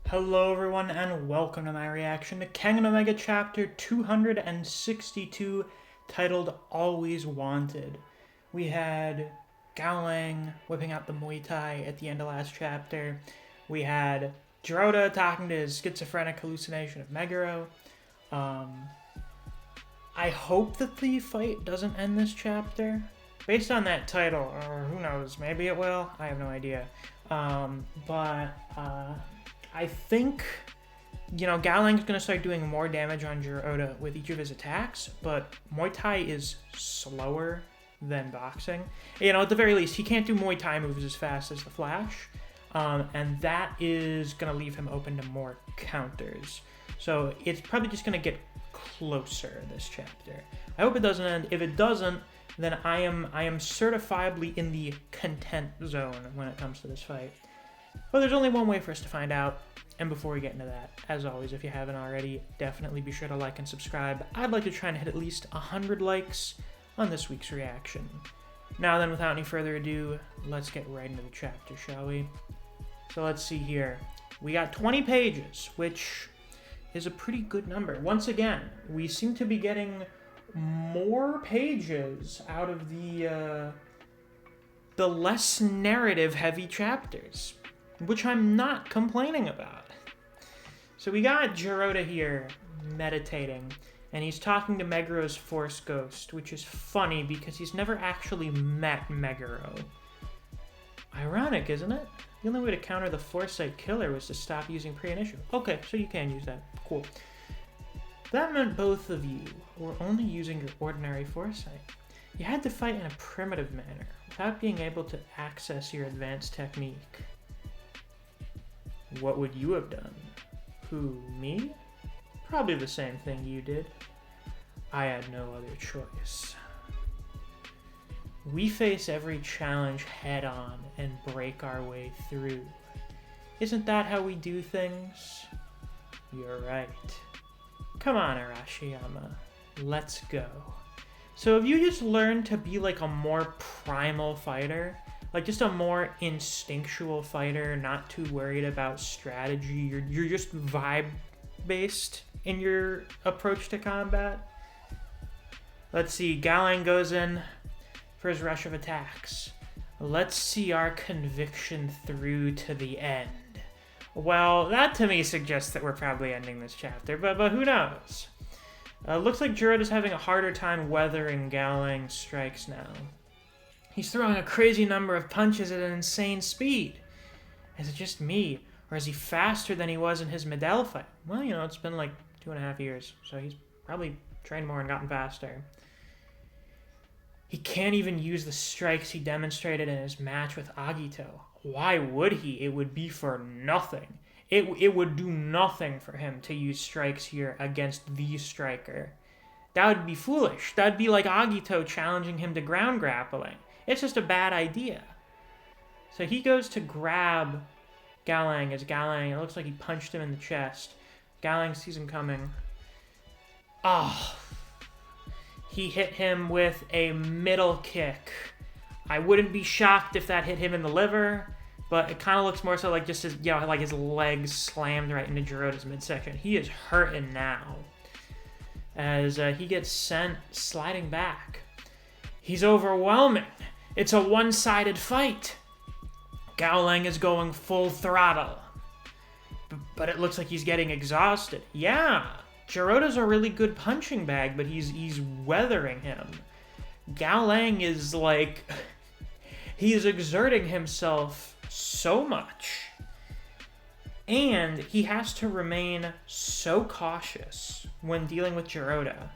Hello everyone and welcome to my reaction to Kengan Omega chapter 262 titled Always Wanted. We had Gowlang whipping out the Muay Thai at the end of last chapter. We had Jirota talking to his schizophrenic hallucination of Meguro. I hope that the fight doesn't end this chapter. Based on that title, or who knows, maybe it will. I have no idea. I think, Gowlang's going to start doing more damage on Jirota with each of his attacks, but Muay Thai is slower than boxing. At the very least, he can't do Muay Thai moves as fast as the Flash, and that is going to leave him open to more counters. So it's probably just going to get closer this chapter. I hope it doesn't end. If it doesn't, then I am certifiably in the content zone when it comes to this fight. But there's only one way for us to find out, and before we get into that, as always, if you haven't already, definitely be sure to like and subscribe. I'd like to try and hit at least 100 likes on this week's reaction. Now then, without any further ado, let's get right into the chapter, shall we? So let's see here. We got 20 pages, which is a pretty good number. Once again, we seem to be getting more pages out of the less narrative-heavy chapters, which I'm not complaining about. So we got Jirota here meditating, and he's talking to Meguro's Force Ghost, which is funny because he's never actually met Meguro. Ironic, isn't it? The only way to counter the Foresight Killer was to stop using pre-initial. Okay, so you can use that. Cool. That meant both of you were only using your ordinary foresight. You had to fight in a primitive manner, without being able to access your advanced technique. What would you have done? Who, me? Probably the same thing you did. I had no other choice. We face every challenge head on and break our way through. Isn't that how we do things? You're right. Come on, Arashiyama. Let's go. So have you just learned to be like a more primal fighter? Like just a more instinctual fighter, not too worried about strategy? You're just vibe-based in your approach to combat? Let's see, Gowlang goes in for his rush of attacks. Let's see our conviction through to the end. Well, that to me suggests that we're probably ending this chapter, but who knows? Looks like Jirota's having a harder time weathering Gowlang's strikes now. He's throwing a crazy number of punches at an insane speed. Is it just me, or is he faster than he was in his Medell fight? Well, it's been like 2.5 years, so he's probably trained more and gotten faster. He can't even use the strikes he demonstrated in his match with Agito. Why would he? It would be for nothing. It would do nothing for him to use strikes here against the striker. That would be foolish. That would be like Agito challenging him to ground grappling. It's just a bad idea. So he goes to grab Gowlang as Gowlang, it looks like he punched him in the chest. Gowlang sees him coming. He hit him with a middle kick. I wouldn't be shocked if that hit him in the liver, but it kind of looks more so like just his, like his legs slammed right into Jirota's midsection. He is hurting now as he gets sent sliding back. He's overwhelming. It's a one-sided fight. Gowlang is going full throttle, but it looks like he's getting exhausted. Yeah, Jirota's a really good punching bag, but he's weathering him. Gowlang is like, he's exerting himself so much, and he has to remain so cautious when dealing with Jirota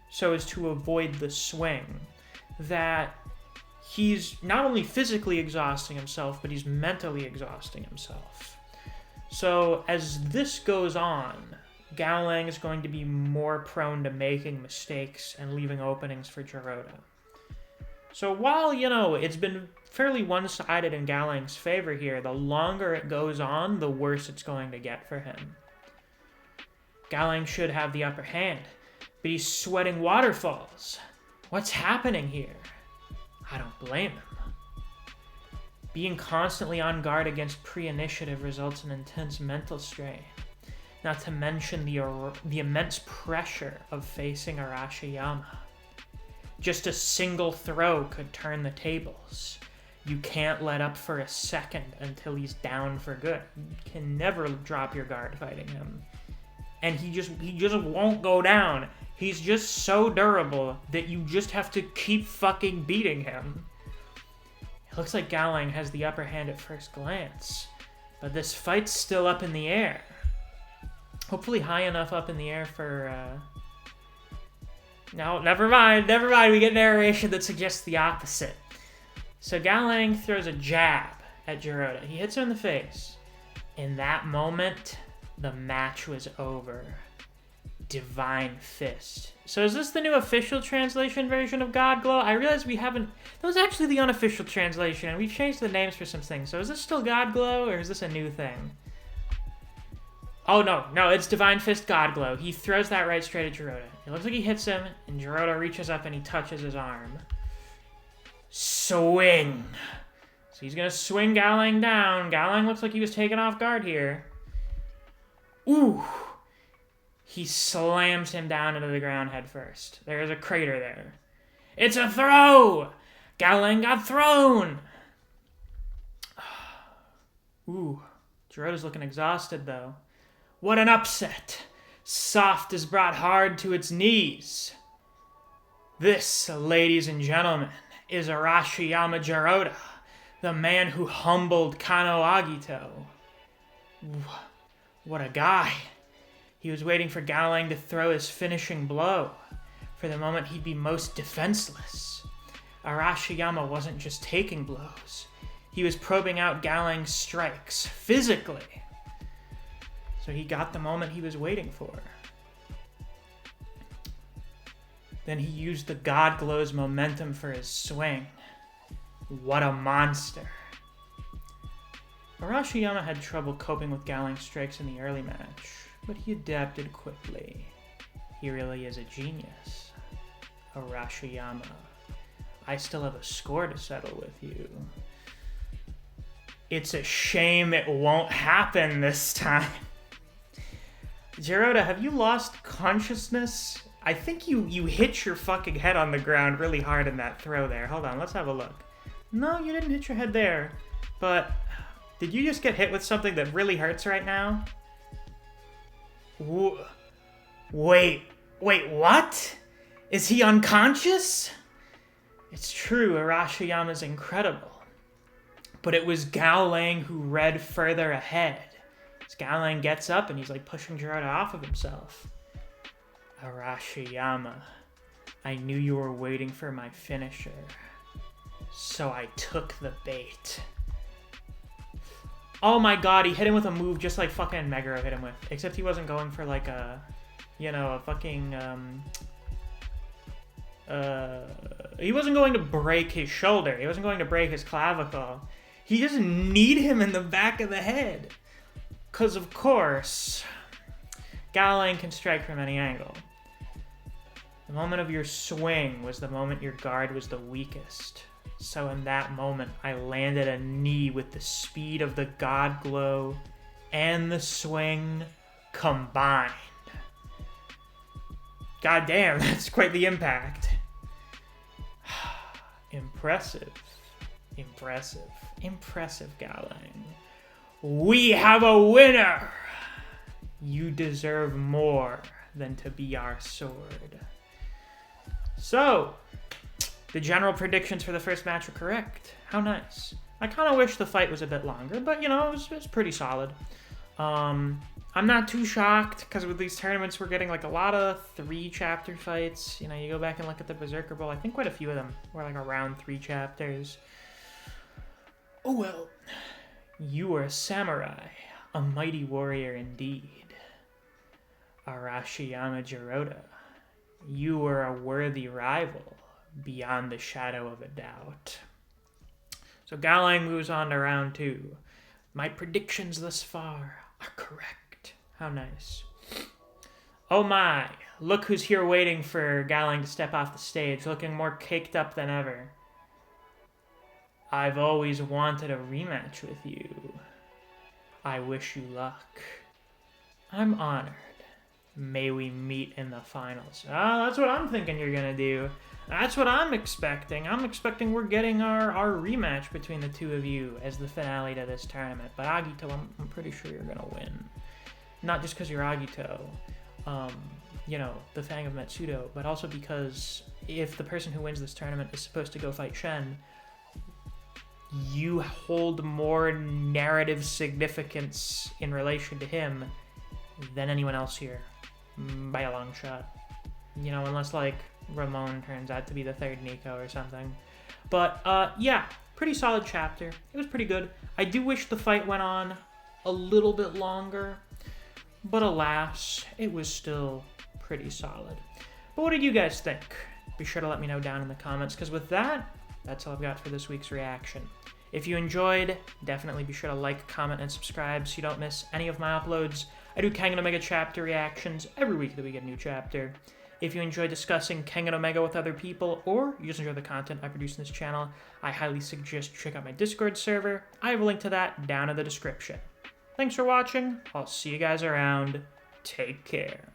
so as to avoid the swing that he's not only physically exhausting himself, but he's mentally exhausting himself. So as this goes on, Gowlang is going to be more prone to making mistakes and leaving openings for Jirota. So while, it's been fairly one-sided in Gowlang's favor here, the longer it goes on, the worse it's going to get for him. Gowlang should have the upper hand, but he's sweating waterfalls. What's happening here? I don't blame him. Being constantly on guard against pre-initiative results in intense mental strain. Not to mention the immense pressure of facing Arashiyama. Just a single throw could turn the tables. You can't let up for a second until he's down for good. You can never drop your guard fighting him. And he just won't go down. He's just so durable that you just have to keep fucking beating him. It looks like Galang has the upper hand at first glance, but this fight's still up in the air. Hopefully high enough up in the air for, No, never mind, we get narration that suggests the opposite. So Galang throws a jab at Jiroda. He hits him in the face. In that moment, the match was over. Divine Fist. So is this the new official translation version of God Glow? I realize we haven't... That was actually the unofficial translation, and we've changed the names for some things. So is this still God Glow, or is this a new thing? Oh, no, it's Divine Fist God Glow. He throws that right straight at Jiroda. It looks like he hits him, and Jiroda reaches up and he touches his arm. Swing! So he's gonna swing Galang down. Galang looks like he was taken off guard here. Ooh! He slams him down into the ground head first. There is a crater there. It's a throw! Galang got thrown! Ooh. Jiroda's looking exhausted, though. What an upset! Soft is brought hard to its knees. This, ladies and gentlemen, is Arashiyama Jiroda, the man who humbled Kano Agito. What a guy. He was waiting for Galang to throw his finishing blow, for the moment he'd be most defenseless. Arashiyama wasn't just taking blows. He was probing out Galang's strikes, physically. So he got the moment he was waiting for. Then he used the God Glow's momentum for his swing. What a monster. Arashiyama had trouble coping with Galang's strikes in the early match, but he adapted quickly. He really is a genius. Arashiyama, I still have a score to settle with you. It's a shame it won't happen this time. Jiroda, have you lost consciousness? I think you hit your fucking head on the ground really hard in that throw there. Hold on, let's have a look. No, you didn't hit your head there. But did you just get hit with something that really hurts right now? Wait, what? Is he unconscious? It's true, Arashiyama's incredible. But it was Galang who read further ahead. As Galang gets up and he's like pushing Jiroda off of himself. Arashiyama, I knew you were waiting for my finisher, so I took the bait. Oh my god, he hit him with a move just like fucking Meguro hit him with. Except he wasn't going for like a, a fucking, he wasn't going to break his shoulder. He wasn't going to break his clavicle. He just kneed him in the back of the head. Because, of course, Galang can strike from any angle. The moment of your swing was the moment your guard was the weakest. So in that moment, I landed a knee with the speed of the God Glow and the swing combined. God damn, that's quite the impact. Impressive, Galang. We have a winner! You deserve more than to be our sword. So, the general predictions for the first match are correct. How nice. I kind of wish the fight was a bit longer, but, it was pretty solid. I'm not too shocked, because with these tournaments, we're getting, a lot of 3-chapter fights. You go back and look at the Berserker Bowl. I think quite a few of them were, around 3 chapters. Oh, well. You are a samurai, a mighty warrior indeed. Arashiyama Jiroda, you were a worthy rival, beyond the shadow of a doubt. So Galang moves on to round 2. My predictions thus far are correct. How nice. Oh my, look who's here waiting for Galang to step off the stage, looking more caked up than ever. I've always wanted a rematch with you. I wish you luck. I'm honored. May we meet in the finals. Ah, that's what I'm thinking you're gonna do. That's what I'm expecting. I'm expecting we're getting our rematch between the two of you as the finale to this tournament. But Agito, I'm pretty sure you're gonna win. Not just because you're Agito, you know, the Fang of Metsudo, but also because if the person who wins this tournament is supposed to go fight Shen, you hold more narrative significance in relation to him than anyone else here, by a long shot. You know, unless, like, Ramon turns out to be the third Nico or something. But, yeah, pretty solid chapter. It was pretty good. I do wish the fight went on a little bit longer, but alas, it was still pretty solid. But what did you guys think? Be sure to let me know down in the comments, because with that, that's all I've got for this week's reaction. If you enjoyed, definitely be sure to like, comment, and subscribe so you don't miss any of my uploads. I do Kengan Omega chapter reactions every week that we get a new chapter. If you enjoy discussing Kengan Omega with other people, or you just enjoy the content I produce in this channel, I highly suggest you check out my Discord server. I have a link to that down in the description. Thanks for watching. I'll see you guys around. Take care.